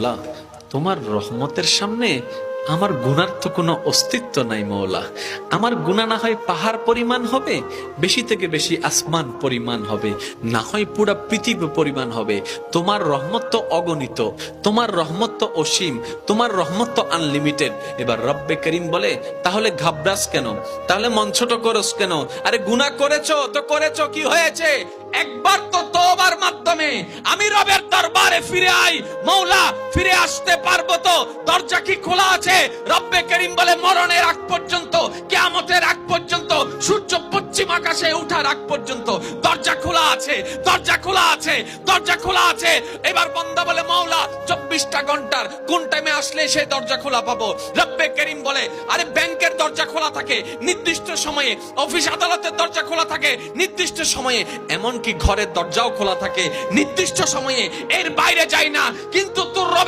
মাওলা, তোমার রহমতের সামনে আমার গুনার তো কোনো অস্তিত্ব নাই মওলা। আমার গুনাহ না হয় পাহাড় পরিমাণ হবে, বেশি থেকে বেশি আসমান পরিমাণ হবে, না হয় পুরা পৃথিবী পরিমাণ হবে। তোমার রহমত তো অগণিত, তোমার রহমত তো অসীম, তোমার রহমত তো আনলিমিটেড। এবার রব্বে করিম বলে, তাহলে ঘাবড়াস কেন, তাহলে মন ছোট করস কেন? আরে গুনাহ করেছো তো করেছো, কি হয়েছে? একবার তো তওবার মাধ্যমে আমি রবের দরবারে ফিরে আই, মওলা ফিরে আসতে পারবো তো? দরজা কি খোলা আছে? রব্বে করিম বলে, মরণের আগ পর্যন্ত, কিয়ামতের আগ পর্যন্ত, সূর্য পশ্চিম আকাশে ওঠার আগ পর্যন্ত দরজা খোলা আছে, দরজা খোলা আছে, দরজা খোলা আছে। এবার বান্দা বলে, মওলা 24টা ঘন্টার কোন টাইমে আসলে সেই দরজা খোলা পাবো? রব্বে করিম বলে, আরে ব্যাংকের দরজা খোলা থাকে নির্দিষ্ট সময়ে, অফিস আদালতের দরজা খোলা থাকে নির্দিষ্ট সময়ে, এমনকি ঘরের দরজাও খোলা থাকে নির্দিষ্ট সময়ে, এর বাইরে যায় না। কিন্তু তোর রবের